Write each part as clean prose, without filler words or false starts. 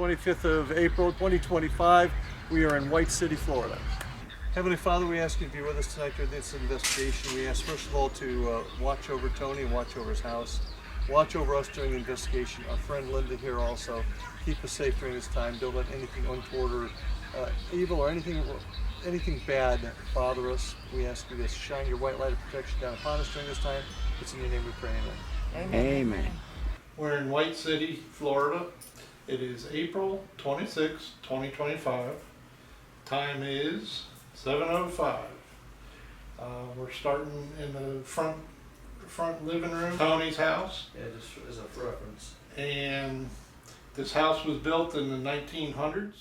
25th of April, 2025. We are in White City, Florida. Heavenly Father, we ask you to be with us tonight during this investigation. We ask, first of all, to watch over Tony and watch over his house. Watch over us during the investigation. Our friend Linda here also. Keep us safe during this time. Don't let anything untoward or evil or anything bad bother us. We ask you to shine your white light of protection down upon us during this time. It's in your name we pray, amen. Amen. We're in White City, Florida. It is April 26, 2025. Time is 7:05. We're starting in the front living room, Tony's house. Yeah, just as a reference. And this house was built in the 1900s.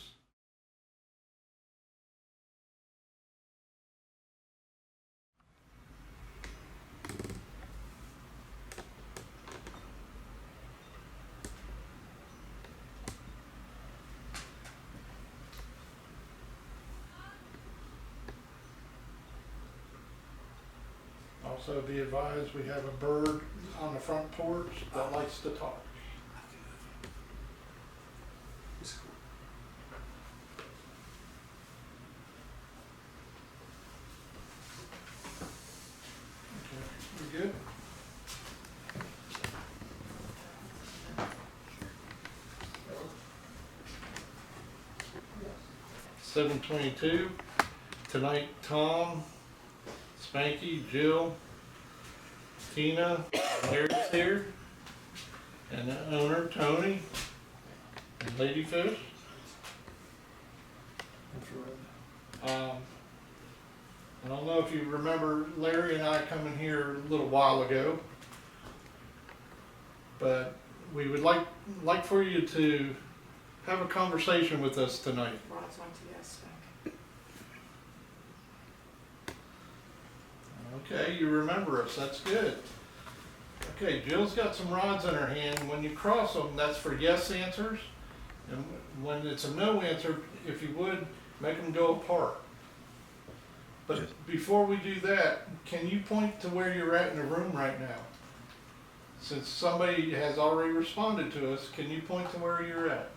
Also be advised, we have a bird on the front porch that likes to talk. Okay, we good? $7:22. Tonight, Tom, Spanky, Jill, Tina, Larry's here, and the owner, Tony, and Ladyfish. I don't know if you remember Larry and I coming here a little while ago, but we would like for you to have a conversation with us tonight. Rod's went to yes, thank you. Okay, you remember us, that's good. Okay, Jill's got some rods in her hand. When you cross them, that's for yes answers. And when it's a no answer, if you would, make them go apart. But Yes. before we do that, can you point to where you're at in the room right now? Since somebody has already responded to us, can you point to where you're at?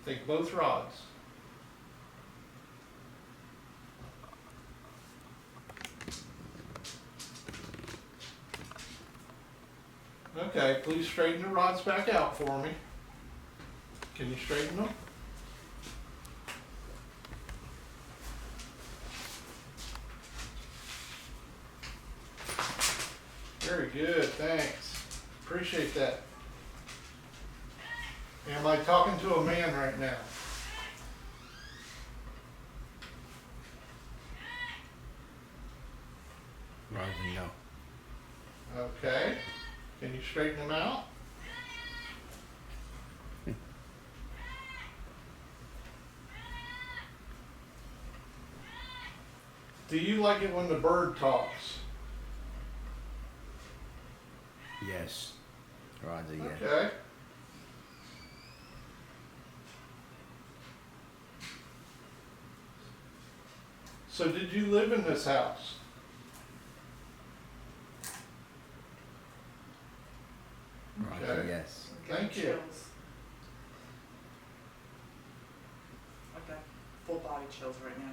Take both rods. Okay, please straighten the rods back out for me. Can you straighten them? Very good, thanks. Appreciate that. Am I talking to a man right now? Rather than no. Okay. Can you straighten them out? Do you like it when the bird talks? Yes. Roger, yes. Okay. So did you live in this house? Roger, Okay. yes. I'm getting Thank you. chills. I've got full body chills right now.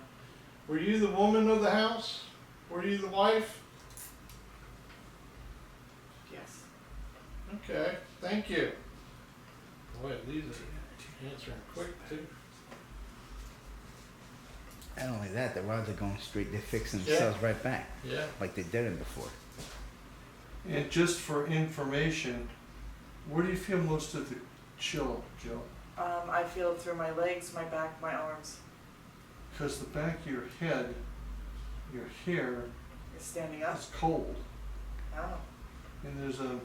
Were you the woman of the house? Were you the wife? Yes. Okay, thank you. Boy, these are answering quick too. Not only that, the rods are going straight, they're fixing Yeah. themselves right back, Yeah. like they did it before. And just for information, where do you feel most of the chill, Jill? I feel it through my legs, my back, my arms. Because the back of your head, your hair It's standing up. is cold. Oh. And there's a...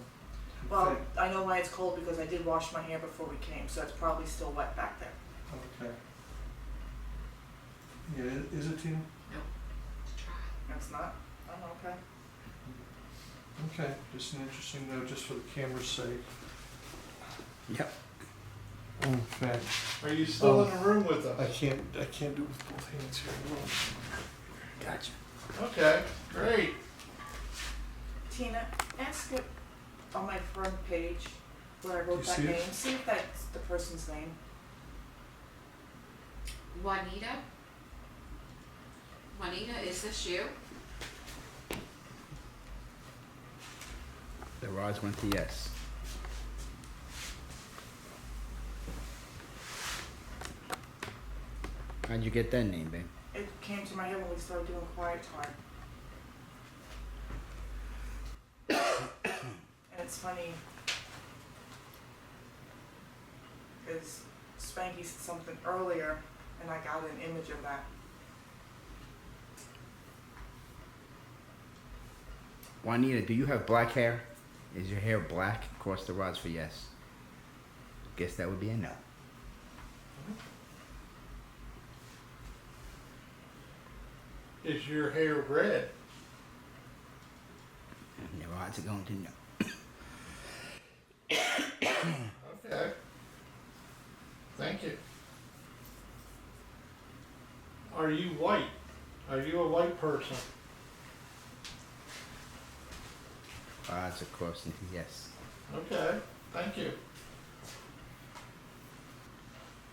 Well, I know why it's cold because I did wash my hair before we came, so it's probably still wet back there. Okay. Yeah, is it, Tina? It's not? Oh, okay. Okay, just an interesting note, just for the camera's sake. Yep. In fact, Are you still in the room with I us? can't do it with both hands here. Gotcha. Okay, great. Tina, ask it on my front page where I wrote You that see it? name. See if that's the person's name. Juanita? Juanita, is this you? The rods went to yes. How'd you get that name, babe? It came to my head when we started doing quiet time. And it's funny, because Spanky said something earlier, and I got an image of that. Juanita, do you have black hair? Is your hair black? Cross the rods for yes. Guess that would be a no. Is your hair red? And the rods are going to no. Okay. Thank you. Are you white? Are you a white person? Rods are crossing to yes. Okay, thank you.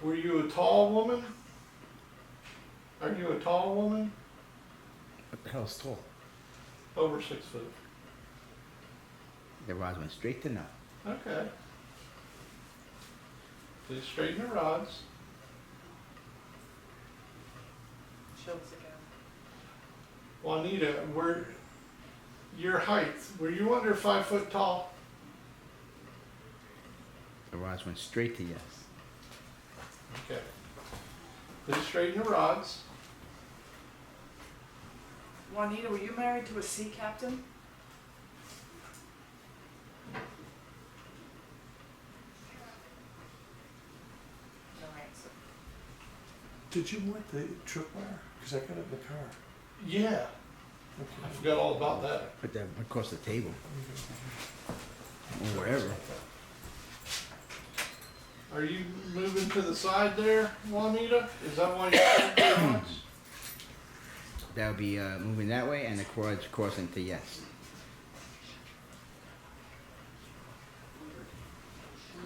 Were you a tall woman? Are you a tall woman? What the hell's tall? Over 6 foot. The rods went straight to no. Okay. Please straighten the rods. Show us again. Juanita, your height, were you under 5 foot tall? The rods went straight to yes. Okay. Please straighten the rods. Juanita, were you married to a sea captain? No answer. Did you want the tripwire? Because I got it in the car. Yeah, I Okay. forgot all about that. Put that across the table. Or wherever. Are you moving to the side there, Juanita? Is that why you're straighten the rods? That would be moving that way and the rods crossing to yes.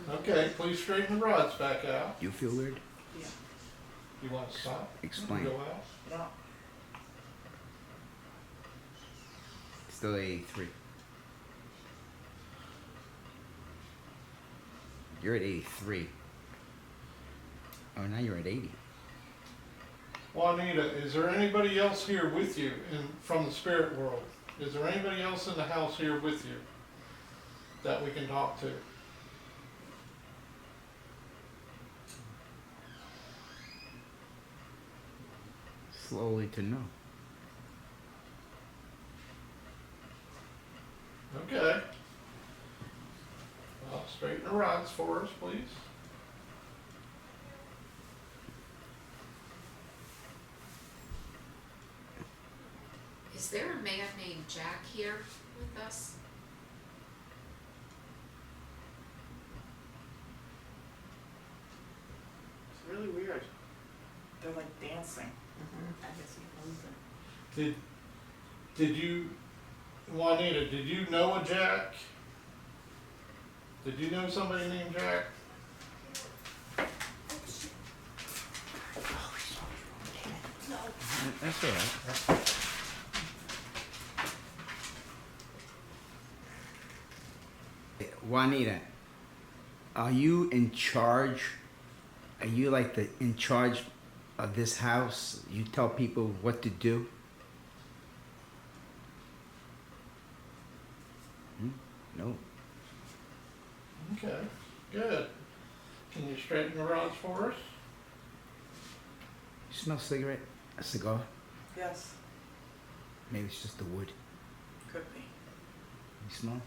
Okay, please straighten the rods back out. You feel weird? Yeah. You want to stop? Explain. Go out? No. Still 83. You're at 83. Oh, now you're at 80. Juanita, is there anybody else here with you from the spirit world? Is there anybody else in the house here with you that we can talk to? Slowly to no. Okay. Well, straighten the rods for us, please. Is there a man named Jack here with us? It's really weird. They're like dancing. Did you, Juanita, did you know a Jack? Did you know somebody named Jack? That's all right. Juanita, are you in charge? Are you like in charge of this house? You tell people what to do? No. Okay, good. Can you straighten the rods for us? You smell cigarette? A cigar? Yes, Maybe it's just the wood. could be. You smell?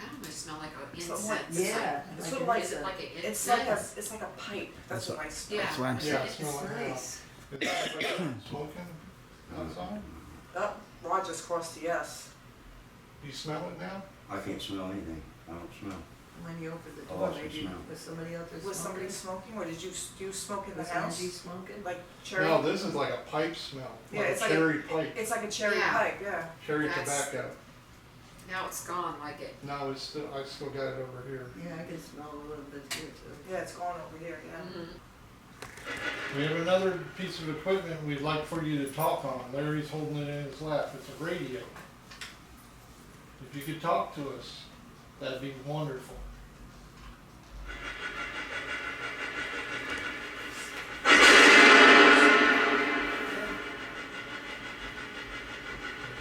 I almost smell like an Something incense. like- Yeah. It's sort of like, Is it like an it's like incense? it's like a pipe. That's That's what what- I smell. Yeah. That's what I'm Yeah, saying. it's It's smelling out. nice. Is that smoking outside? Oh, Rod just crossed the S. Do you smell it now? I can't smell anything. I don't smell. When you opened the Oh, door, I should maybe smell. was somebody else just Was somebody smoking? smoking, or did you smoke in the Was house? Angie smoking? Like cherry? No, this is like a pipe smell, Yeah, like it's a like cherry pipe, It's like a cherry Yeah. pipe, yeah. cherry That's- tobacco. Now it's gone like it. No, it's still, I still got it over here. Yeah, I can smell a little bit here too. Yeah, it's gone over here, yeah. Mhm. We have another piece of equipment we'd like for you to talk on. Larry's holding it in his lap. It's a radio. If you could talk to us, that'd be wonderful.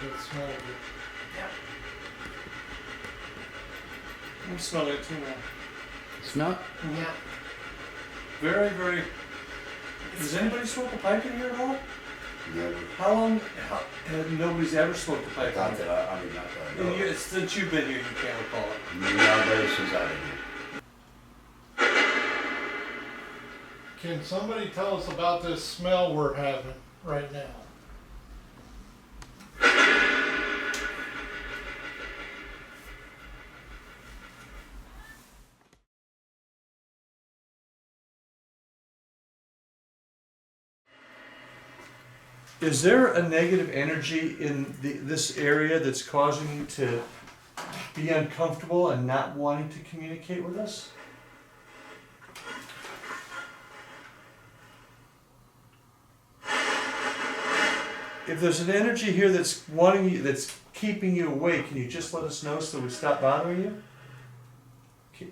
Good smell of it. Yep. I'm smelling it too now. Smell it? Yeah. Very, very. Does anybody smoke a pipe in here at all? Never. How long? Nobody's ever smoked a pipe Not in that here. I mean, not that I know. of. Since you've been here, you can't recall it. Nowadays, since I've been here. Can somebody tell us about this smell we're having right now? Is there a negative energy in this area that's causing you to be uncomfortable and not wanting to communicate with us? If there's an energy here that's wanting you, that's keeping you awake, can you just let us know so we stop bothering you?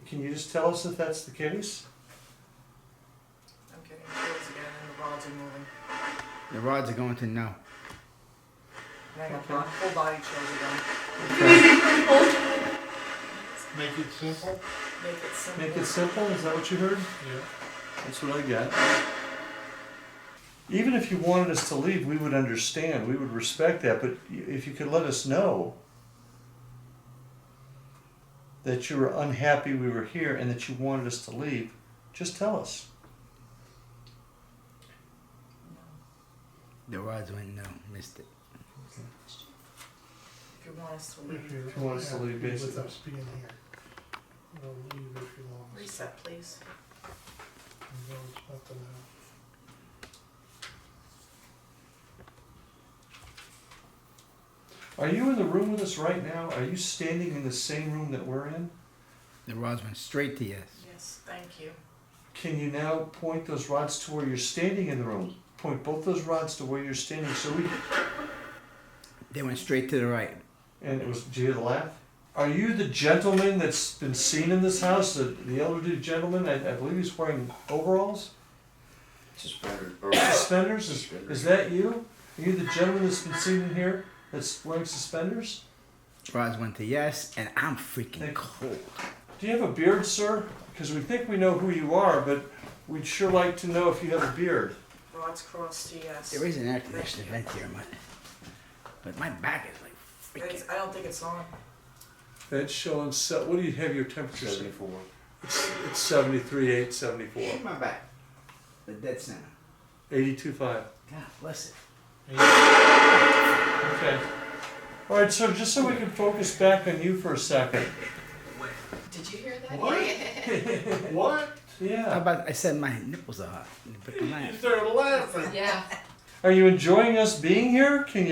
Can you just tell us if that's the case? I'm getting chills again and the rods are moving. The rods are going to no. And I got full body chills again. Make it simple? Make it simple. Make it simple, is that what you heard? Yeah. That's what I got. Even if you wanted us to leave, we would understand, we would respect that, but if you could let us know that you were unhappy we were here and that you wanted us to leave, just tell us. The rods went no. Missed it. If you want us to leave. If you want us to leave, With basically. us being here. We'll leave if you want us. Reset, please. No, it's nothing else. Are you in the room with us right now? Are you standing in the same room that we're in? The rods went straight to yes. Yes, thank you. Can you now point those rods to where you're standing in the room? Point both those rods to where you're standing so we... They went straight to the right. And it was, did you hear the laugh? Are you the gentleman that's been seen in this house, the elderly gentleman? I believe he's wearing overalls? Suspenders. Suspenders? Is that you? Are you the gentleman that's been seen in here that's wearing suspenders? Rods went to yes, and I'm freaking cold. Do you have a beard, sir? Because we think we know who you are, but we'd sure like to know if you have a beard. Rods crossed to yes. There is an air conditioning vent here, but my back is like freaking. I don't think it's on. That's showing, what do you have your temperature? 74. It's 73.8, 74. Hit my back. The dead center. 82.5. God bless it. Okay. All right, so just so we can focus back on you for a second. Did you hear that? What? What? How Yeah. about I said my nipples are hot? But the You knife. started laughing. Yeah. Are you enjoying us being here? Can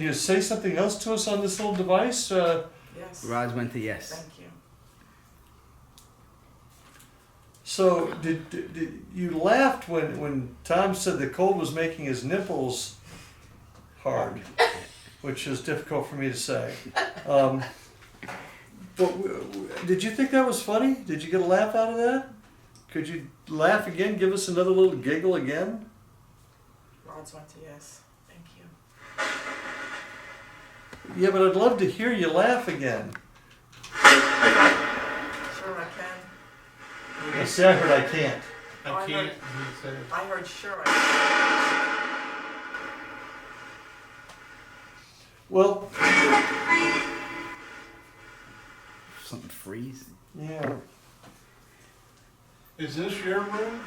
you say something else to us on this little device? Yes. Rods went to yes. Thank you. So did you laughed when Tom said the cold was making his nipples hard, which is difficult for me to say. But did you think that was funny? Did you get a laugh out of that? Could you laugh again? Give us another little giggle again? Rods went to yes. Thank you. Yeah, but I'd love to hear you laugh again. Sure I can. I see, I heard I can't. I can't. He said, I heard sure I Well, Something freeze. yeah. is this your room?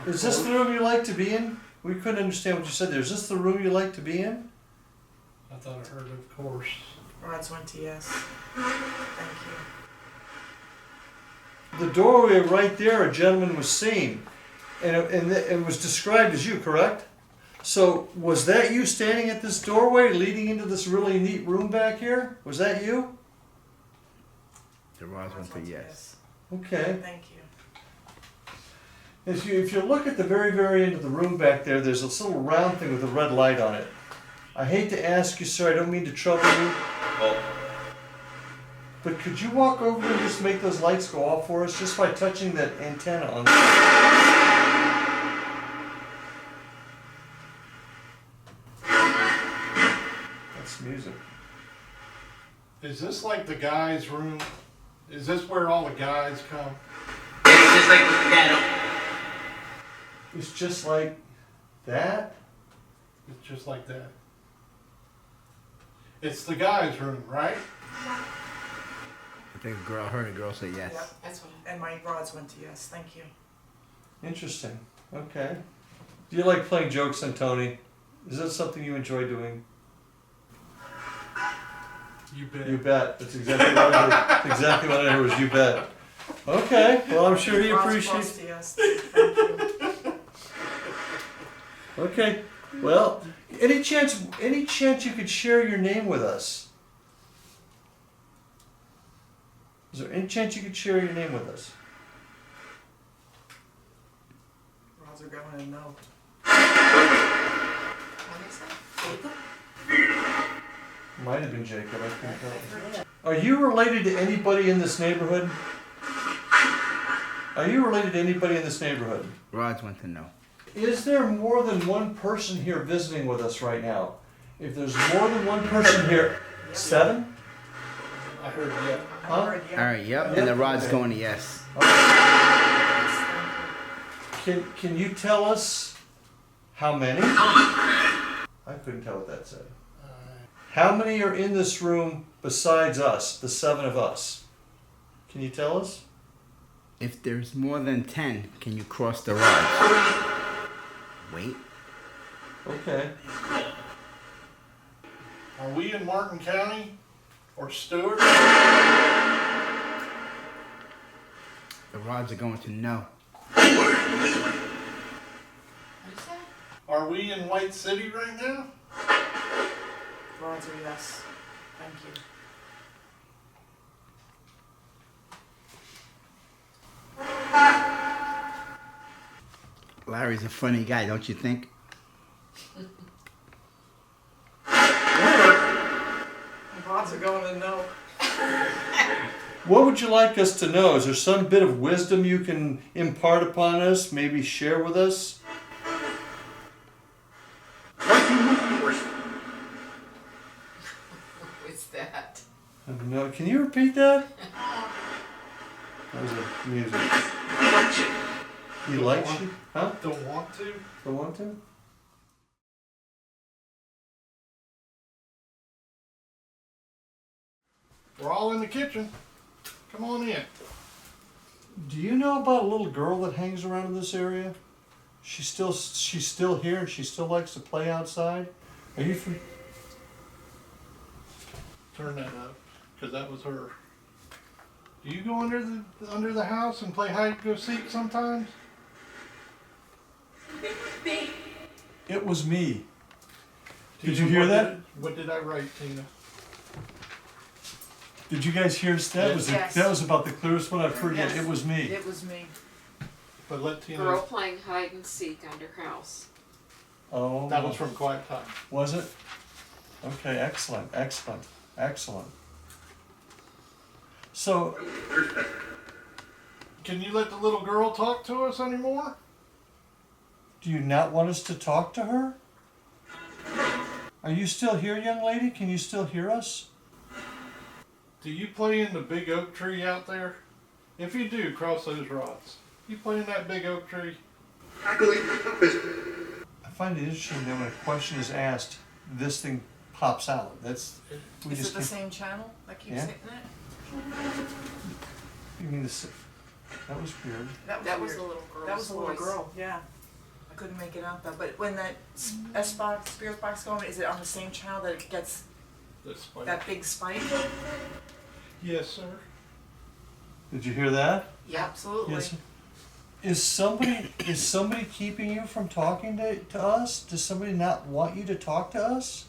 Is this the room you like to be in? We couldn't understand what you said there. Is this the room you like to be in? I thought I heard, of course. can. Rods went to yes. Thank you. The doorway right there, a gentleman was seen, and it was described as you, correct? So was that you standing at this doorway leading into this really neat room back here? Was that you? The rods went to yes. Okay. Thank you. If you look at the very, very end of the room back there, there's this little round thing with a red light on it. I hate to ask you, sir, I don't mean to trouble you. Oh, But could you walk over and just make those lights go off for us just by touching that antenna on? That's music. Is this like the guys' room? Is this where all the guys come? it's just like the piano. It's just like that. It's just like that. It's the guys' room, right? I think a girl heard a girl say yes. Yep. That's what And my rods went to yes, thank you. Interesting. Okay. Do you like playing jokes on Tony? Is that something you enjoy doing? You bet. You bet. That's exactly what I heard. Exactly what I heard was you bet. Okay. Well, I'm sure he Rods appreciates. close to yes, thank you. Okay. Well, any chance you could share your name with us? Is there any chance you could share your name with us? Rods are going in no. What is that? Might have been Jacob. I couldn't tell. Are you related to anybody in this neighborhood? Are you related to anybody in this neighborhood? Rods went to no. Is there more than one person here visiting with us right now? If there's more than one person here, 7? I heard yeah. I Huh? heard yeah. All right, yep. And the rod's going to yes. Yes, thank you. Can you tell us how many? I couldn't tell what that said. How many are in this room besides us, the 7 of us? Can you tell us? If there's more than 10, can you cross the rods? Wait. Okay. Are we in Martin County or Stewart? The rods are going to no. What is that? Are we in White City right now? Rods are yes, thank you. Larry's a funny guy, don't you think? Rods are going in no. What would you like us to know? Is there some bit of wisdom you can impart upon us? Maybe share with us? What's that? No, can you repeat that? That was a music. He likes you? Huh? Don't want to? Don't want to? We're all in the kitchen. Come on in. Do you know about a little girl that hangs around in this area? She's still here and she still likes to play outside? Are you from? Turn that up, because that was her. Do you go under the house and play hide and go seek sometimes? It was me. Did Tina, you hear what that? What did I write, Tina? Did you guys hear that? Yes. That was about the clearest one I've heard yet. Yes. It was me. It was me. But let Tina. Girl playing hide and seek under house. Oh, That was from Quiet Time. was it? Okay, excellent, excellent, excellent. So, Can you let the little girl talk to us anymore? do you not want us to talk to her? Are you still here, young lady? Can you still hear us? Do you play in the big oak tree out there? If you do, cross those rods. You play in that big oak tree? I find it interesting that when a question is asked, this thing pops out. That's we Is just it the can't- same channel that keeps Yeah. hitting it? You mean this? That was weird. That was weird. a little girl's That was a little voice. girl, yeah. I couldn't make it out though, but when that S-box, spirit box going, is it on the same channel that it gets This way. that big spike? Yes, sir. Did you hear that? Yep. Absolutely. Yes. Is somebody keeping you from talking to us? Does somebody not want you to talk to us?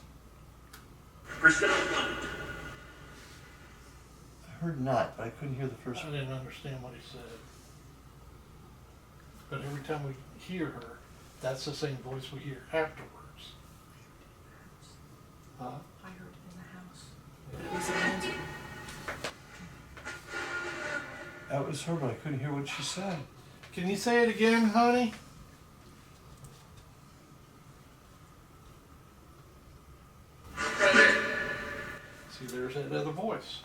I heard not, but I couldn't hear the I first one. didn't understand what he said. but every time we hear her, that's the same voice we hear afterwards. Huh? I heard it in the house. It was Amanda. That was her, but I couldn't hear what she said. Can you say it again, honey? See, there's that other voice.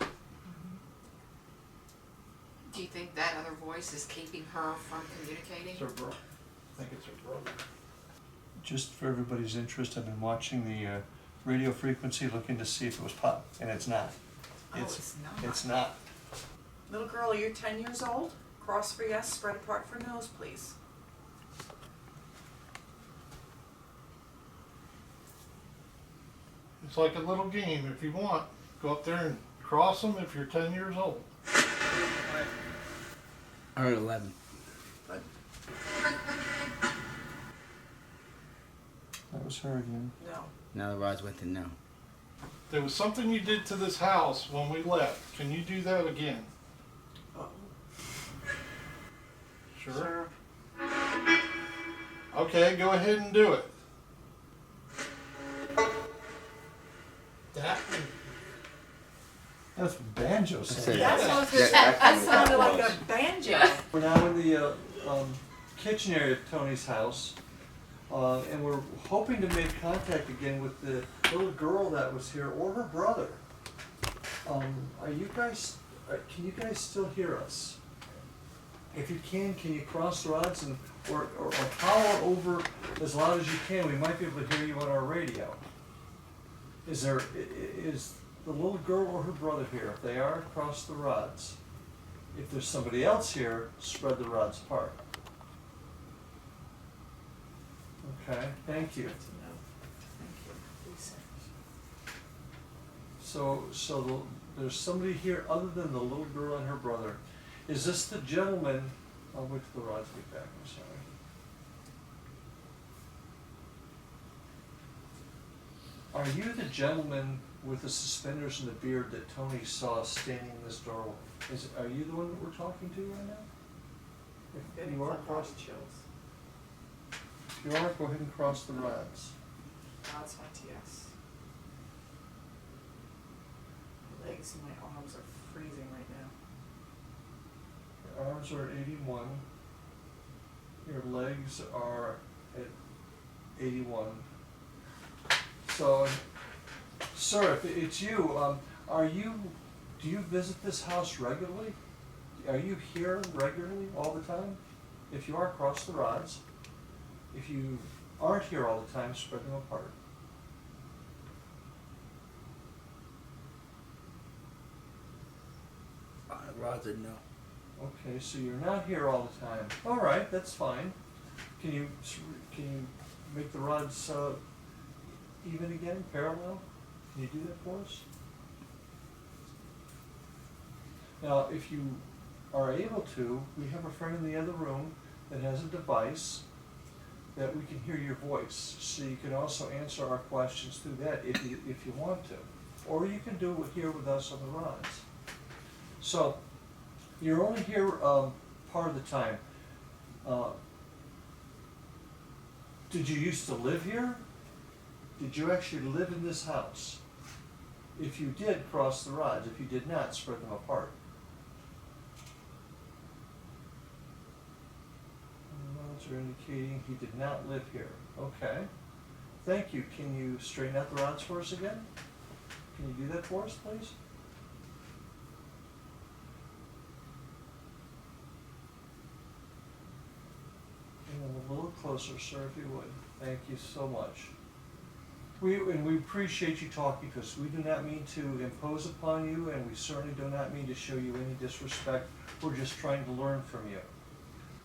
Do you think that other voice is keeping her from communicating? It's her brother. I think it's her brother. Just for everybody's interest, I've been watching the radio frequency, looking to see if it was pop, and it's not. Oh, it's not. It's not. Little girl, you're 10 years old? Cross for yes, spread apart for no's, please. It's like a little game. If you want, go up there and cross them if you're 10 years old. I heard 11. But That was her again. no. Now the rods went to no. There was something you did to this house when we left. Can you do that again? Uh-oh. Sure. Okay, go ahead and do it. That That's banjo sound. That's what I was gonna say. That That sounded like a banjo. We're now in the kitchen area of Tony's house, and we're hoping to make contact again with the little girl that was here or her brother. Are you guys? Can you guys still hear us? If you can you cross the rods and or holler over as loud as you can? We might be able to hear you on our radio. Is the little girl or her brother here? If they are, cross the rods. If there's somebody else here, spread the rods apart. Okay, thank you. Good to know. Thank you. Lisa. So there's somebody here other than the little girl and her brother. Is this the gentleman? I'll wait till the rods get back, I'm sorry. Are you the gentleman with the suspenders and the beard that Tony saw standing in this doorway? Are you the one that we're talking to right now? If Getting you are, some cross. body chills. If you are, go ahead and cross the rods. God's went to yes. My legs and my arms are freezing right now. Your arms are at 81. Your legs are at 81. So, sir, if it's you, do you visit this house regularly? Are you here regularly all the time? If you are, cross the rods. If you aren't here all the time, spread them apart. The rods are no. Okay, so you're not here all the time. All right, that's fine. Can you make the rods even again, parallel? Can you do that for us? Now, if you are able to, we have a friend in the other room that has a device that we can hear your voice. So you can also answer our questions through that if you want to. Or you can do it here with us on the rods. So, you're only here part of the time. Did you used to live here? Did you actually live in this house? If you did, cross the rods. If you did not, spread them apart. The rods are indicating he did not live here. Okay. Thank you. Can you straighten out the rods for us again? Can you do that for us, please? And a little closer, sir, if you would. Thank you so much. We appreciate you talking to us. We do not mean to impose upon you, and we certainly do not mean to show you any disrespect. We're just trying to learn from you.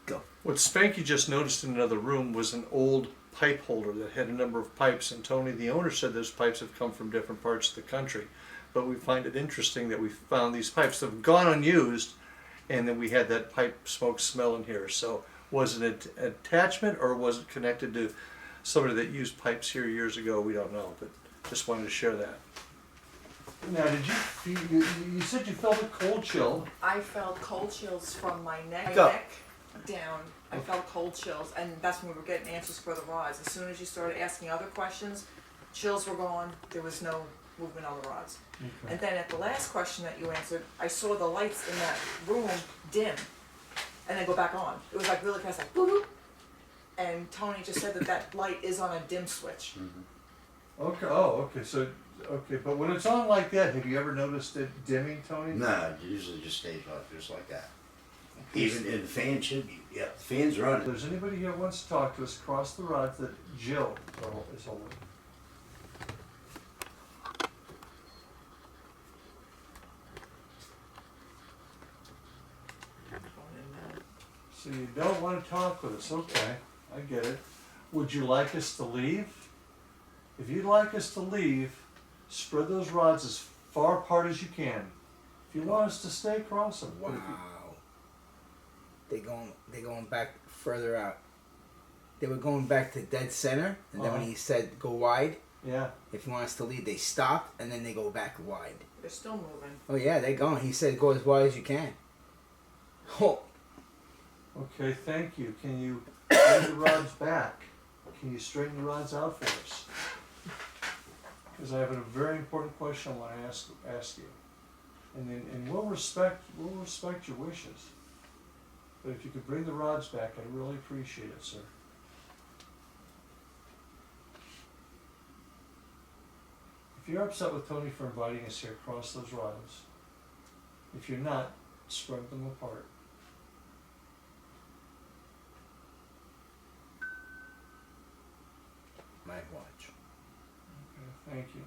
Go. What Spanky just noticed in another room was an old pipe holder that had a number of pipes, and Tony, the owner, said those pipes have come from different parts of the country. But we find it interesting that we found these pipes that have gone unused, and then we had that pipe smoke smell in here. So was it an attachment, or was it connected to somebody that used pipes here years ago? We don't know, but just wanted to share that. Now, did you said you felt a cold chill? I felt cold chills from my neck, Go. down, I felt cold chills, and that's when we were getting answers for the rods. As soon as you started asking other questions, chills were gone, there was no movement on the rods. Okay. And then at the last question that you answered, I saw the lights in that room dim, and then go back on. It was like really fast, like boop boop. And Tony just said that that light is on a dim switch. Okay, oh, okay, so, okay, but when it's on like that, have you ever noticed it dimming, Tony? No, it usually just stays off just like that. Even and the fan should be, yeah, the fan's If running. there's anybody here who wants to talk to us, cross the rods that Jill is holding. So you don't want to talk with us, okay, I get it. Would you like us to leave? If you'd like us to leave, spread those rods as far apart as you can. If you want us to stay, cross them. But if you- Wow. They going back further out. They were going back to dead center, and then when he said go wide, Yeah, if you want us to leave, they stopped, and then they go back wide. They're still moving. Oh yeah, they're going. He said go as wide as you can. Oh, okay, thank you. Can you bring the rods back? Can you straighten the rods out for us? Because I have a very important question I want to ask you. And we'll respect your wishes. But if you could bring the rods back, I'd really appreciate it, sir. If you're upset with Tony for inviting us here, cross those rods. If you're not, spread them apart. my watch. Okay, thank you.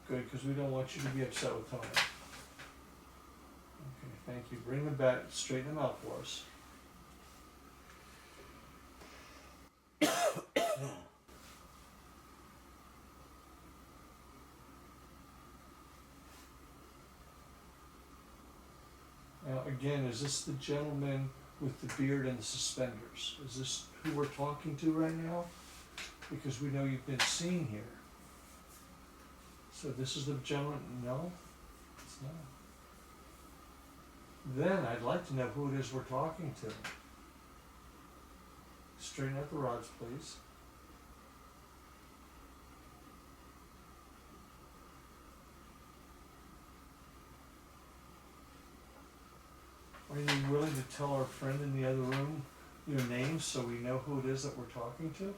Good, because we don't want you to be upset with Tony. Okay, thank you. Bring them back, straighten them out for us. Now, again, is this the gentleman with the beard and the suspenders? Is this who we're talking to right now? Because we know you've been seen here. So this is the gentleman? No, it's not. Then I'd like to know who it is we're talking to. Straighten out the rods, please. Are you willing to tell our friend in the other room your name so we know who it is that we're talking to?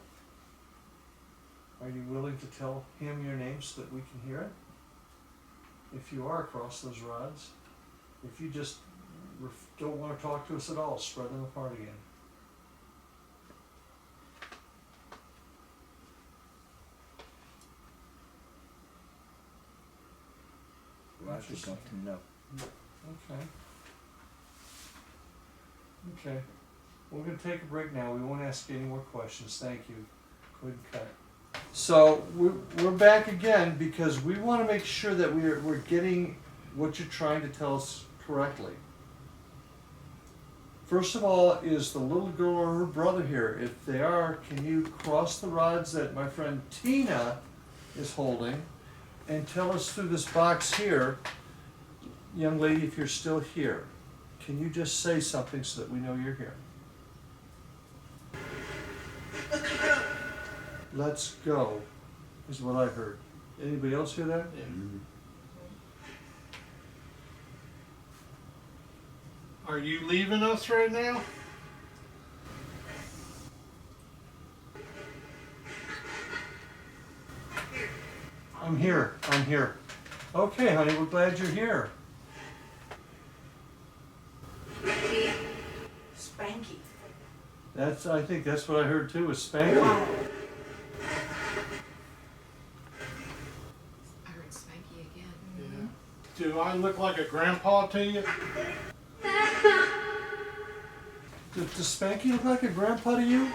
Are you willing to tell him your name so that we can hear it? If you are, cross those rods. If you just don't want to talk to us at all, spread them apart again. Well, I just want to know. Okay. Okay. We're going to take a break now. We won't ask any more questions. Thank you. Go ahead and cut. So we're back again because we want to make sure that we're getting what you're trying to tell us correctly. First of all, is the little girl or her brother here? If they are, can you cross the rods that my friend Tina is holding and tell us through this box here, young lady, if you're still here? Can you just say something so that we know you're here? Let's go, is what I heard. Anybody else hear that? Are you leaving us right now? I'm here, I'm here. Okay, honey, we're glad you're here. Spanky. I think that's what I heard too, is Spanky. I heard Spanky again. Do I look like a grandpa to you? Does Spanky look like a grandpa to you?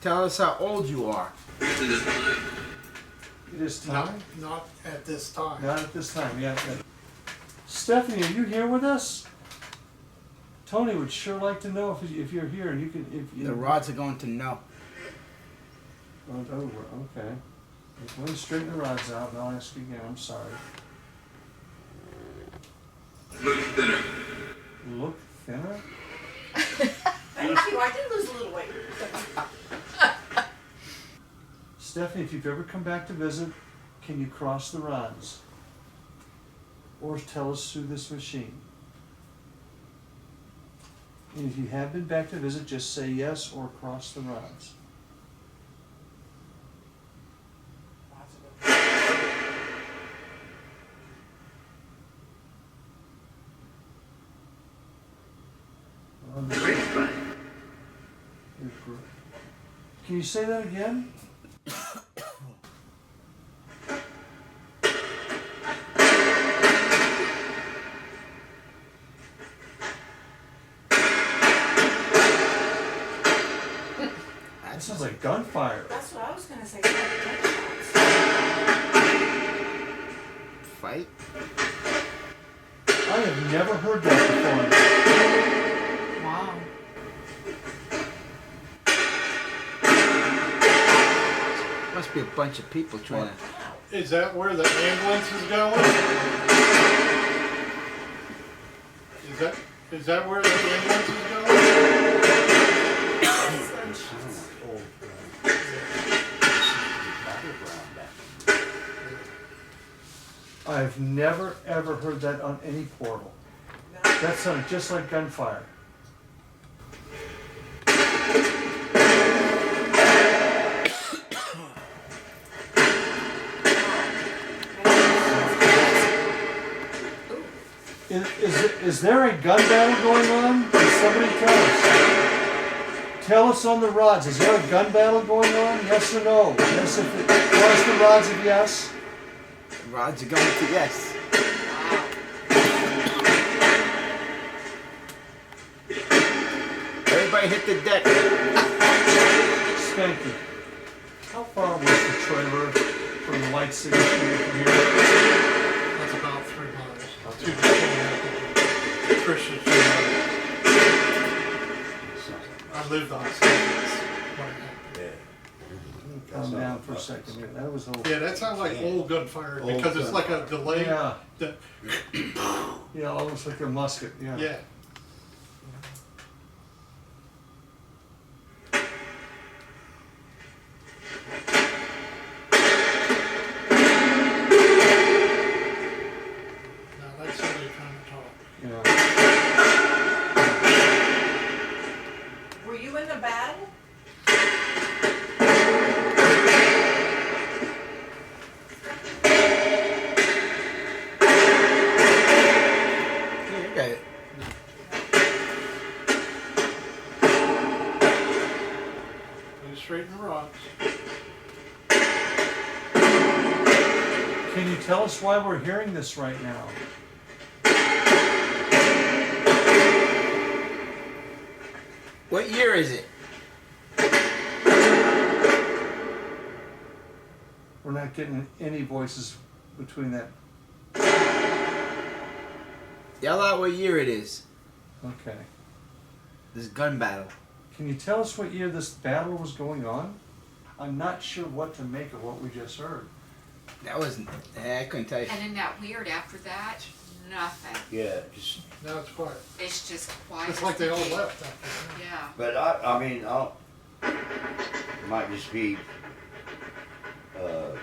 Tell us how old you are. It is time. Not at this time. Not at this time, yeah. Stephanie, are you here with us? Tony would sure like to know if you're here and you can, if you. The rods are going to no. Rods over, okay. Let me straighten the rods out and I'll ask you again, I'm sorry. Much better if you've ever come back to visit, can you cross the rods? Or tell us through this machine. And if you have been back to visit, just say yes or cross the rods. Can you say that again? That sounds like gunfire. That's what I was gonna say. It's like gunshots. Fight? I have never heard that before. Wow. Must be a bunch of people trying to. Is that where the ambulance is going? Is that where the ambulance is I've never ever heard that on any portal. That sounded just like gunfire. Is there a gun battle going on? Can somebody tell us? Tell us on the rods. Is there a gun battle going on? Yes or no? Yes if it was the rods of yes. Rods are going to yes. Everybody hit the deck. Spanky, how far was the trailer from the White City from here? That's about 3 miles. 2.5 Christian. I lived on Saturdays when it happened. Calm down for a second here. That was old. Yeah, that sounds like old gunfire Old because it's like a delay. Yeah, that- yeah, almost like a musket. Yeah. yeah. Now that's somebody trying to talk. Yeah. Were you in the battle? Yeah, you got it. You straighten the rocks. Can you tell us why we're hearing this right now? What year is it? We're not getting any voices between that. Yell out what year it is. Okay. This gun battle. Can you tell us what year this battle was going on? I'm not sure what to make of what we just heard. That was. I couldn't tell you. And then that weird after that, nothing. Yeah, just, Now it's quiet. It's just quiet. It's like they all left after that. Yeah. but I mean, it might just be, but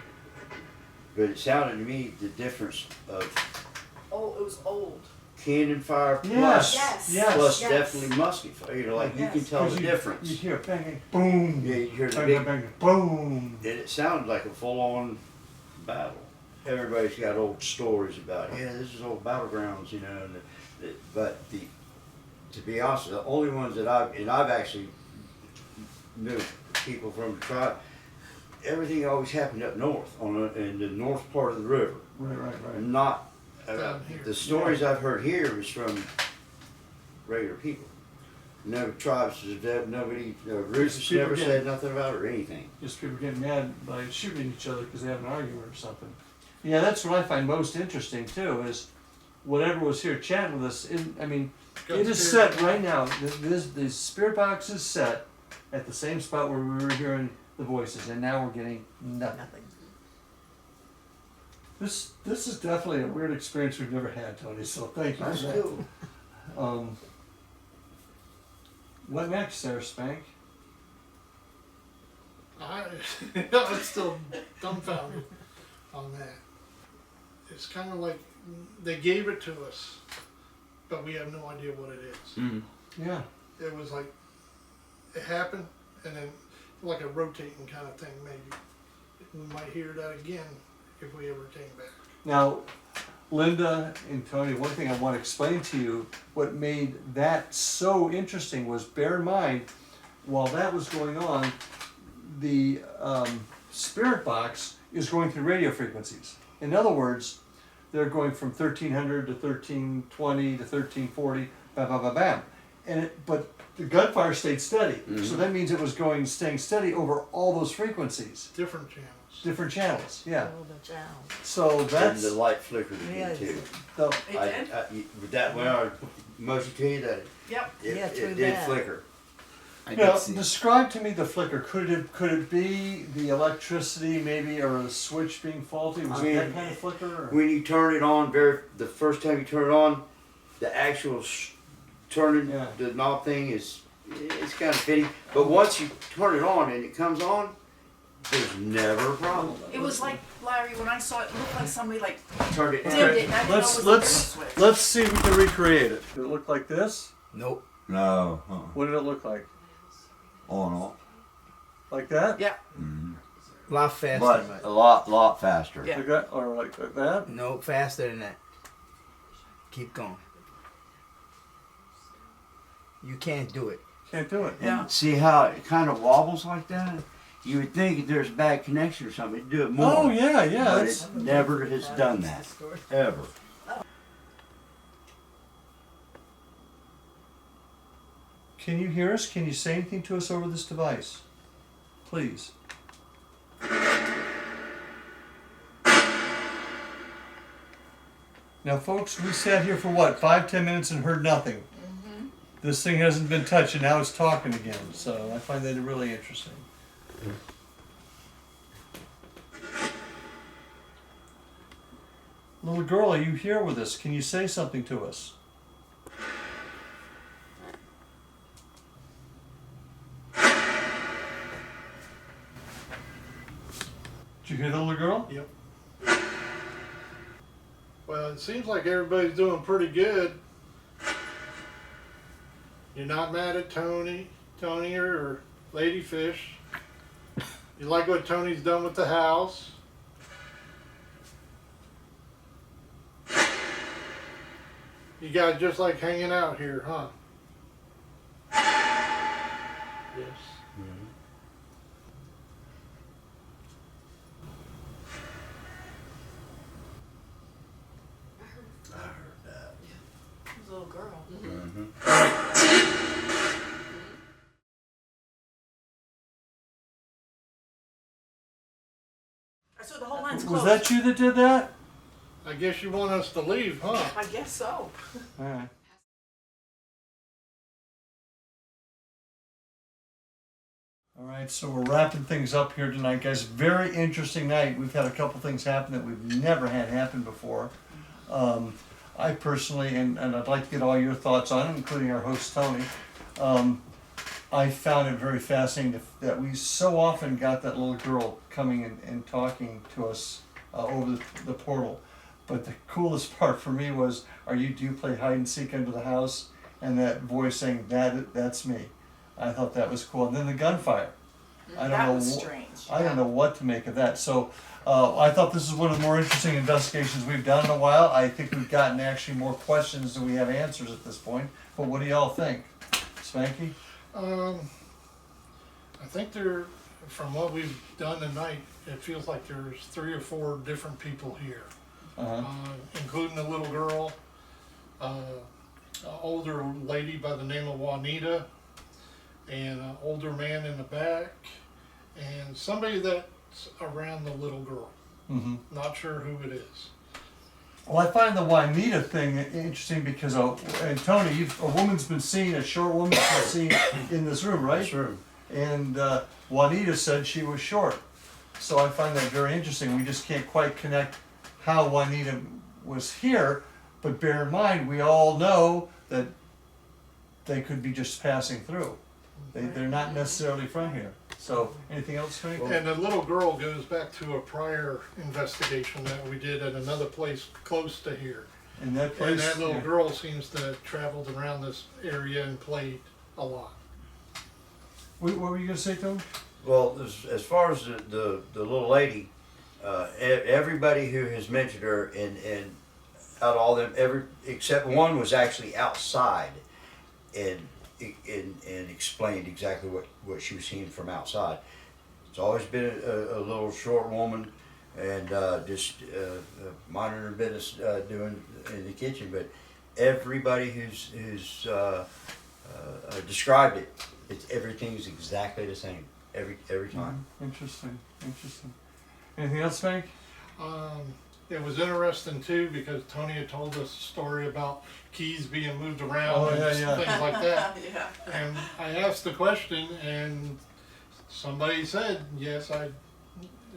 it sounded to me the difference of Oh, it was old. cannon fire Yes. Yes. Yes. plus Yes. definitely musket fire. You know, like you can Yes. tell the 'Cause difference. You hear banging, boom. Yeah, you hear the bang, big, bang, boom. and it sounded like a full-on battle. Everybody's got old stories about, yeah, this is old battlegrounds, you know. But to be honest, the only ones that I've actually knew people from the tribe. Everything always happened up north, in the north part of the river. Right. Not Down here. the stories I've heard here was from regular people. No tribes, nobody, Rufus people never get- said nothing about it or anything. Just people getting mad by shooting each other because they have an argument or something. Yeah, that's what I find most interesting too, is whatever was here chatting with us, it is set right now. The spirit box is set at the same spot where we were hearing the voices, and now we're getting nothing. This is definitely a weird experience we've never had, Tony, so thank you for That's that. cool. What next there, Spank? I'm still dumbfounded on that. It's kind of like they gave it to us, but we have no idea what it is. Yeah. It was like, it happened, and then like a rotating kind of thing, maybe. We might hear that again if we ever came back. Now, Linda and Tony, one thing I want to explain to you, what made that so interesting was, bear in mind, while that was going on, the spirit box is going through radio frequencies. In other words, they're going from 1300 to 1320 to 1340, bam, bam, bam, bam. But the gunfire stayed steady. So that means it was staying steady over all those frequencies. Different channels. Different channels, yeah. Oh, the child. So And that's the light flickered again Yes. too. the, It did? With that, when I motioned to you, that Yep. it, Yeah, through it did that. flicker. I now, did see. describe to me the flicker. Could it be the electricity maybe, or the switch being faulty? Was I it that mean, kind of flicker? Or? When you turn it on, the first time you turn it on, the actual turning Yeah. the knob thing it's kind of fitty. But once you turn it on and it comes on, there's never a problem. It was like, Larry, when I saw it, it looked like somebody like Turned it dimmed down. it, and I didn't know it was a Let's switch. let's see if we can recreate it. Did it look like this? Nope. No, What did it look like? on off. Like that? Yeah. A lot faster. But a lot faster. Yeah. Like that, or like that? No, faster than that. Keep going. You can't do it. Can't do it. Yeah. See how it kind of wobbles like that? You would think if there's a bad connection or something, it'd do it more. Oh yeah, yeah. But That's, it never has done that. Ever. can you hear us? Can you say anything to us over this device? Please. Now, folks, we sat here for what, 5-10 minutes and heard nothing. This thing hasn't been touched, and now it's talking again. So I find that really interesting. Little girl, are you here with us? Can you say something to us? Did you hear the little girl? Yep. Well, it seems like everybody's doing pretty good. You're not mad at Tony or Ladyfish. You like what Tony's done with the house. You guys just like hanging out here, huh? Yes. I heard that. It was a little girl. I saw the whole line's Was closed. that you that did that? I guess you want us to leave, huh? I guess so. All right. All right, so we're wrapping things up here tonight, guys. Very interesting night. We've had a couple things happen that we've never had happen before. I personally, and I'd like to get all your thoughts on it, including our host, Tony. I found it very fascinating that we so often got that little girl coming and talking to us over the portal. But the coolest part for me was, do you play hide and seek under the house? And that voice saying, that's me. I thought that was cool. And then the gunfire. That was strange. I don't know what to make of that. So I thought this is one of the more interesting investigations we've done in a while. I think we've gotten actually more questions than we have answers at this point. But what do y'all think? Spanky? I think from what we've done tonight, it feels like there's 3 or 4 different people here, including a little girl, an older lady by the name of Juanita, and an older man in the back, and somebody that's around the little girl. Mm-hmm. Not sure who it is. Well, I find the Juanita thing interesting because, and Tony, a woman's been seen, a short woman's been seen in this room, right? Sure. And Juanita said she was short. So I find that very interesting. We just can't quite connect how Juanita was here, but bear in mind, we all know that they could be just passing through. They're not necessarily from here. So, anything else, Frank? And the little girl goes back to a prior investigation that we did at another place close to here. In that place? And that little yeah. girl seems to have traveled around this area and played a lot. What were you gonna say, Tony? Well, as far as the little lady, everybody who has mentioned her and out of all them, except one was actually outside and explained exactly what she was seeing from outside. It's always been a little short woman and just minding her business doing in the kitchen, but everybody who's described it, everything's exactly the same every time. Interesting. Anything else, Frank? It was interesting too because Tony had told us a story about keys being moved around Oh, and yeah. things like that. Yeah. And I asked the question, and somebody said, "Yes, I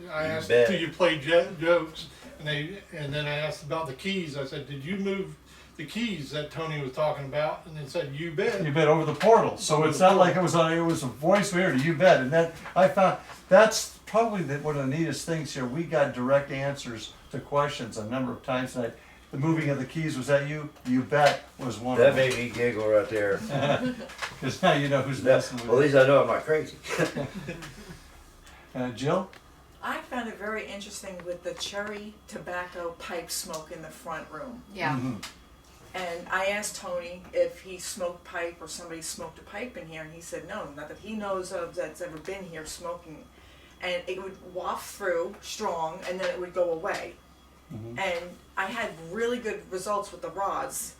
asked, bet. do you play jokes?" And then I asked about the keys. I said, "Did you move the keys that Tony was talking about?" And they said, "You bet." You bet over the portal. So it's not like it was a voice we heard. You bet, and that I found that's probably one of the neatest things here. We got direct answers to questions a number of times tonight. The moving of the keys, was that you? You bet was one That of made me giggle right there. them. Because now you know who's messing Well, at with least I know I'm not crazy. you. Jill? I found it very interesting with the cherry tobacco pipe smoke in the front room. Yeah. And I asked Tony if he smoked pipe or somebody smoked a pipe in here, and he said no, not that he knows of that's ever been here smoking. And it would waft through strong, and then it would go away. And I had really good results with the rods,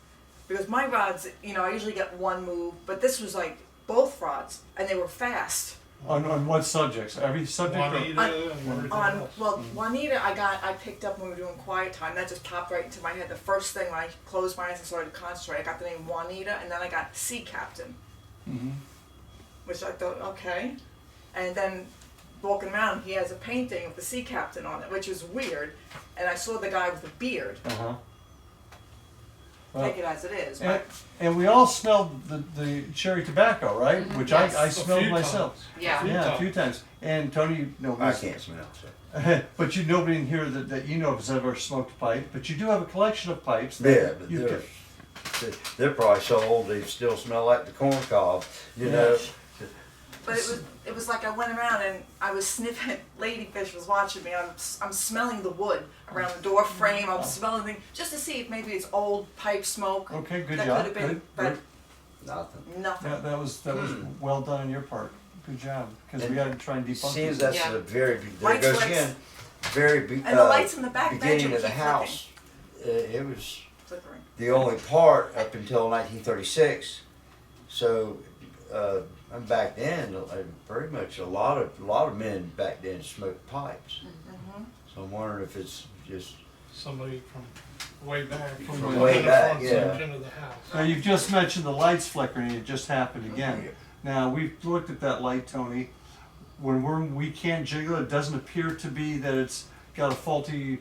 because my rods, I usually get one move, but this was like both rods, and they were fast. On what subjects? Every subject? or- Juanita and everything else. Juanita, I picked up when we were doing quiet time. That just popped right into my head. The first thing when I closed my eyes and started to concentrate, I got the name Juanita, and then I got Sea Captain, which I thought, okay. And then walking around, he has a painting of the Sea Captain on it, which is weird. And I saw the guy with the beard. Uh-huh. Take it as it is. And, But and we all smelled the cherry tobacco, right? Which Yes. I A smelled few myself. times. Yeah. Yeah, a few times. And Tony, no, I can't smell, so. but nobody in here that you know of has ever smoked a pipe. But you do have a collection of pipes. Yeah, but you they're probably so old they still smell like the corn cob, you know. But it was like I went around and I was sniffing. Ladyfish was watching me. I'm smelling the wood around the door frame. I'm smelling things just to see if maybe it's old pipe smoke. Okay, good that job. could have been, Good. but Good. Nothing. nothing. That was well done on your part. Good job. Because we got to try and debunk Seems this. that's Yeah. the very, there Lights, goes lights. again, very And the lights in the back beginning bedroom of the keep house. It was Flickering. the only part up until 1936. So back then, very much a lot of men back then smoked pipes. So I'm wondering if it's just Somebody from way back. From way the back, front yeah. section of the house. Now you've just mentioned the lights flickering. It just happened again. Now we've looked at that light, Tony. When we can't jiggle, it doesn't appear to be that it's got a faulty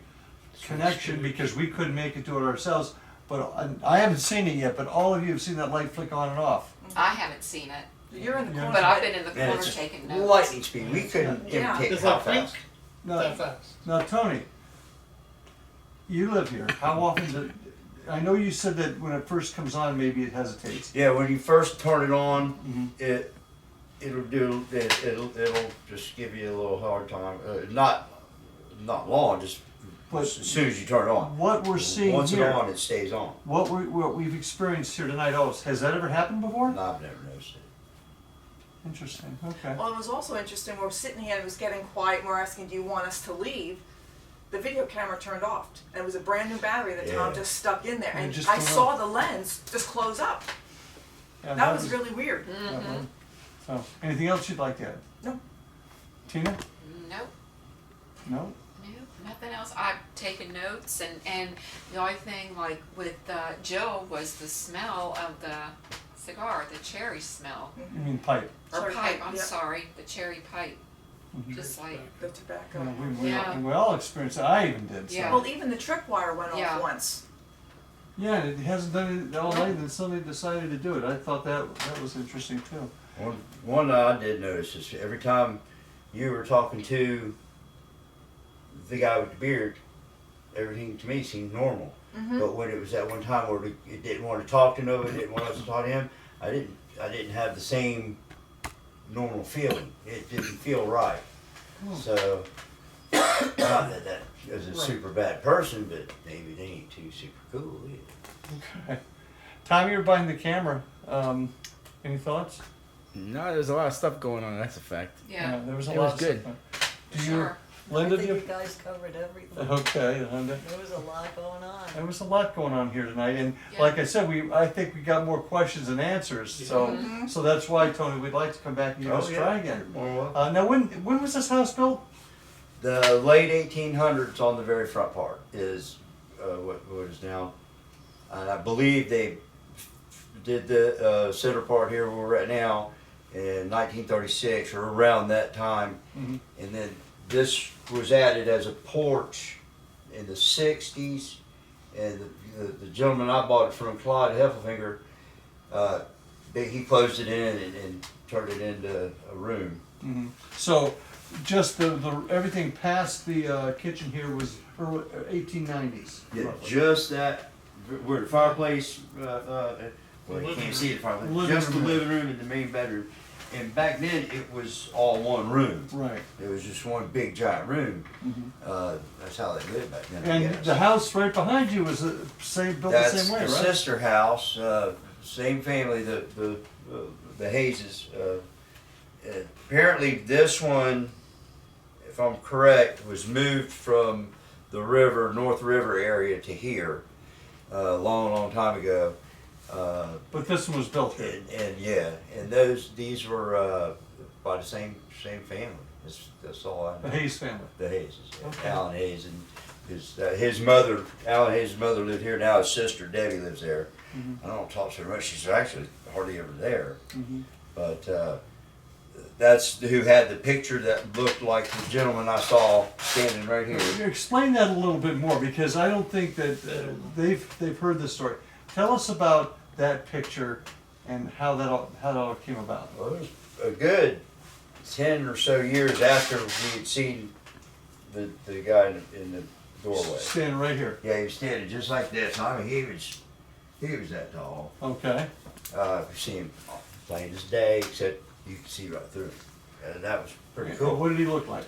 connection because we couldn't make it do it ourselves. But I haven't seen it yet. But all of you have seen that light flick on and off. I haven't seen it, You're in the Yeah. corner. but I've been in the and corner it's taking notes. lightning speed. We couldn't Yeah. imitate It's how like fast. that Now, fast. now, Tony, you live here. How often do? I know you said that when it first comes on, maybe it hesitates. Yeah, when you first turn it on, Mhm. it'll just give you a little hard time. Not long, just But as soon as you turn it on. what we're seeing Once here, it's on, it stays on. what we've experienced here tonight, has that ever happened before? And I've never noticed it. Interesting. Okay. Well, it was also interesting. We're sitting here and it was getting quiet. And we're asking, "Do you want us to leave?" The video camera turned off, and it was a brand new battery that Tom Yeah. just stuck in there. And it And just I went saw off. the lens just close up. Yeah, That was really weird. that was- So, anything else you'd like to add? No. Tina? Nope. No. Nope, nothing else. I've taken notes, and the only thing like with Jill was the smell of the cigar, the cherry smell, You mean pipe? or Cherry pipe. pipe, I'm yeah. sorry, the cherry pipe. Just like The tobacco. We all experienced it. I even did. So. Yeah. Well, even the tripwire went Yeah. off once. Yeah, and it hasn't done it all night, and then somebody decided to do it. I thought that was interesting too. One I did notice is every time you were talking to the guy with the beard, everything to me seemed normal. But when it was that one time where it didn't want to talk to nobody, didn't want us to talk to him, I didn't have the same normal feeling. It didn't feel right. So, not that that was a Right. super bad person, but maybe they ain't too super cool either. Okay. Tommy, you're behind the camera. Any thoughts? No, there's a lot of stuff going on. That's a fact. Yeah, There was a It lot was of good. stuff. Do you, sure. Linda, I do think you? you guys covered everything. Okay, Linda. There was a lot going on. There was a lot going on here tonight, and Yeah. like I said, I think we got more questions than answers. So, Mhm. so that's why, Tony, we'd like to come back and give us a try again. Well, Now, when was this house built? the late 1800s on the very front part is what is now, and I believe they did the center part here where we're at now in 1936 or around that time, Mhm. and then this was added as a porch in the 60s, and the gentleman I bought it from, Clyde Heffelfinger, he closed it in and turned it into a room. Mm-hmm. So, just the everything past the kitchen here was 1890s. Yeah, roughly. just that, where the fireplace, well, you Living can't see the fireplace, Living just the room. living room and the main bedroom. And back then, it was all one room. Right. It was just one big giant room. Mhm. That's how they lived back then, I And guess. the house right behind you was built the That's same way, the right? sister house, same family, the Hayeses. Apparently, this one, if I'm correct, was moved from the river, North River area to here, a long time ago. But this one was built here. And yeah, and these were by the same family. That's all I The know. Hayes family. The Hayeses, yeah. Okay. Alan Hayes and his mother. Alan Hayes' mother lived here. Now his sister Debbie lives there. Mhm. I don't talk to her much. She's actually hardly ever there. Mhm. But that's who had the picture that looked like the gentleman I saw standing right here. Explain that a little bit more, because I don't think that they've heard this story. Tell us about that picture and how that all came about. Well, it was a good 10 or so years after we had seen the guy in the doorway. Standing right here. Yeah, he was standing just like this. I mean, he was that tall. Okay. You see him plain as day, except you can see right through him. And that was pretty cool. What did he look like?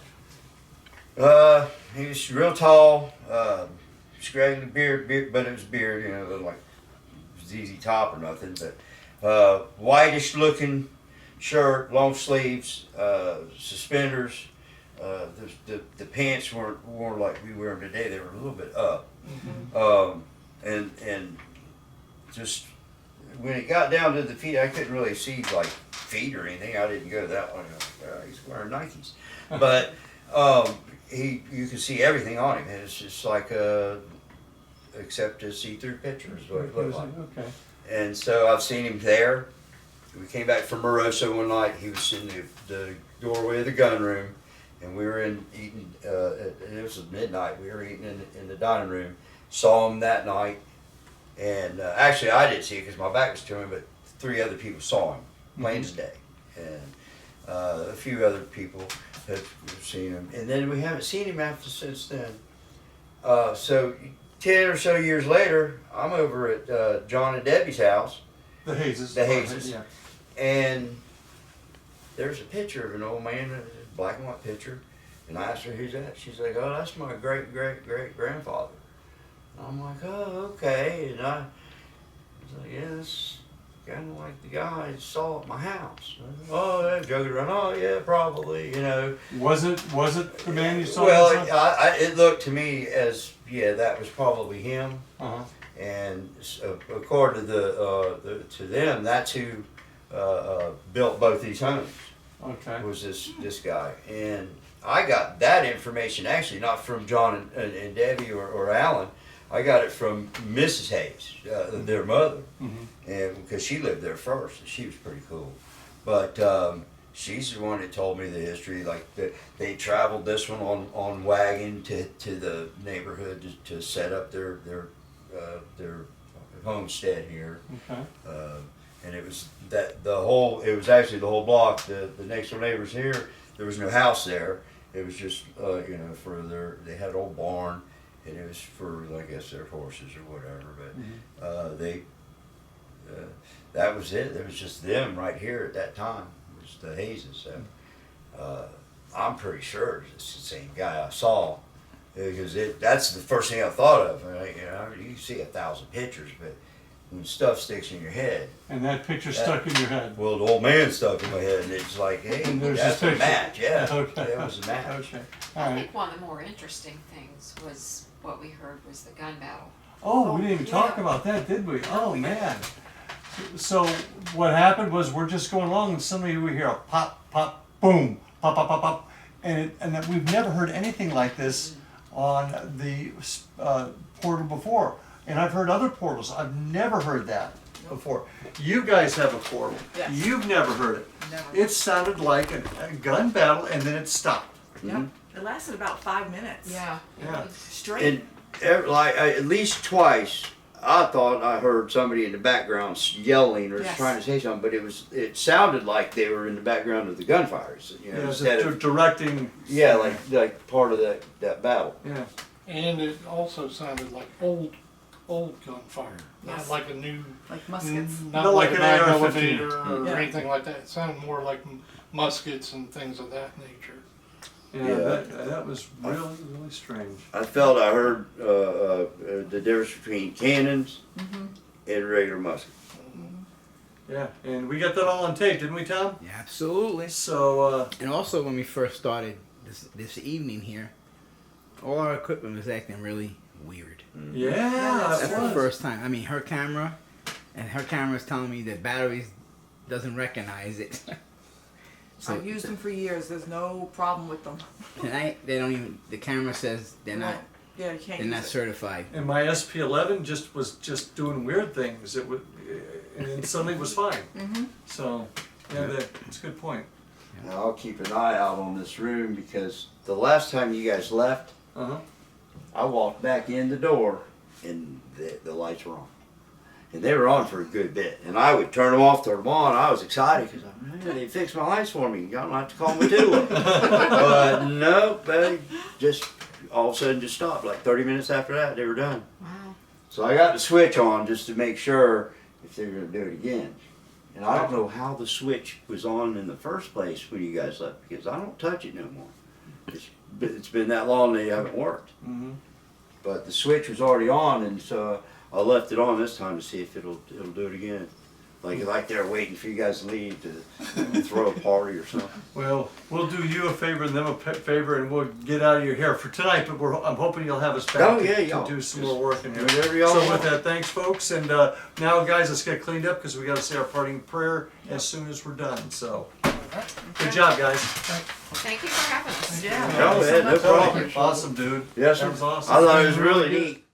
He was real tall, scraggly beard, but it was beard, you know, it wasn't like ZZ Top or nothing, but whitish looking shirt, long sleeves, suspenders. The pants weren't worn like we wear them today. They were a little bit up, and just when it got down to the feet, I couldn't really see like feet or anything. I didn't go that way. He's wearing Nikes, but you can see everything on him, and it's just like except a see-through picture is what it looked like. Okay. And so I've seen him there. We came back from Moroso one night. He was in the doorway of the gun room, and we were eating. It was midnight. We were eating in the dining room. Saw him that night, and actually I didn't see it because my back was to him. But 3 other people saw him, plain as day, and a few other people have seen him. And then we haven't seen him since then. So 10 or so years later, I'm over at John and Debbie's house. The Hayeses. The Hayeses. Yeah. And there's a picture of an old man, a black and white picture. And I asked her, who's that? She's like, oh, that's my great grandfather. And I'm like, oh, okay. And I was like, yeah, that's kind of like the guy I saw at my house. I said, oh, they're joking around. Oh, yeah, probably, you know. Was it the man you saw? Well, outside? it looked to me as, yeah, that was probably him. Uh-huh. And according to to them, that's who built both these homes. Okay. Was this guy? And I got that information actually not from John and Debbie or Alan. I got it from Mrs. Hayes, their mother, Mm-hmm. and because she lived there first, and she was pretty cool. But she's the one that told me the history. Like they traveled this one on wagon to the neighborhood to set up their homestead here, Okay. and it was actually the whole block. The next door neighbors here, there was no house there. It was just, you know, for they had an old barn, and it was for, I guess, their horses or whatever. But that was it. It was just them right here at that time. It was the Hayeses. So I'm pretty sure it's the same guy I saw, because that's the first thing I thought of. You know, you see 1,000 pictures, but when stuff sticks in your head. And that picture stuck in your head. Well, the old man stuck in my head, and it's like, hey, And there's that's this a picture. match. Yeah, Okay. it was a match. Okay. All I right. think one of the more interesting things was what we heard was the gun battle. Oh, we didn't even talk yeah. about that, did we? Oh, man. So what happened was we're just going along and suddenly we hear a pop, pop, boom, pop, pop, pop, pop. And that we've never heard anything like this on the portal before. And I've heard other portals. I've never heard that before. You guys have a portal. Yes. You've never heard it. Never. It sounded like a gun battle and then it stopped. Yep. It lasted about 5 minutes. Yeah. Yeah. Straight. And at least twice, I thought I heard somebody in the background yelling or Yes. trying to say something, but it sounded like they were in the background of the gunfires. You know, Yeah, instead so of directing. yeah, like part of that battle. Yeah. And it also sounded like old gunfire, Yes. not like a new, Like muskets. not Not like like a an 9 AR-15. millimeter or Yeah. anything like that. It sounded more like muskets and things of that nature. Yeah, Yeah. that was really, really strange. I felt I heard the difference between cannons and regular muskets. Yeah, and we got that all on tape, didn't we, Tom? Yeah, absolutely. So, And also, when we first started this evening here, all our equipment was acting really weird. yeah, That's it the was. first time. I mean, her camera is telling me that batteries doesn't recognize it. So I've used them for years. There's no problem with them. tonight they don't even. The camera says they're not. Yeah, you can't They're not use it. certified. And my SP11 was just doing weird things. It would, and then suddenly it was fine. So, yeah, that's a good point. Now I'll keep an eye out on this room, because the last time you guys left, Uh-huh. I walked back in the door and the lights were on. And they were on for a good bit. And I would turn them off, turn them on. I was excited because they fixed my lights for me. Y'all don't have to call me to But no, they just all of a sudden just stopped. Like 30 minutes after that, they were done. Wow. So I got the switch on just to make sure if they were going to do it again. And I don't know how the switch was on in the first place when you guys left, because I don't touch it no more. It's been that long they haven't worked. Mm-hmm. But the switch was already on, and so I left it on this time to see if it'll do it again. Like they're waiting for you guys to leave to throw a party or something. Well, we'll do you a favor and them a favor, and we'll get out of your hair for tonight. But I'm hoping you'll have us back Oh, yeah, to y'all. do some more work in here. Whatever y'all So with want. that, thanks, folks. And now, guys, let's get cleaned up because we got to say our parting prayer as soon as we're done. So, good job, guys. Thank you for having us. Yeah. Go ahead, no problem. Awesome, dude. Yes, That sir. was awesome. I thought it was really neat.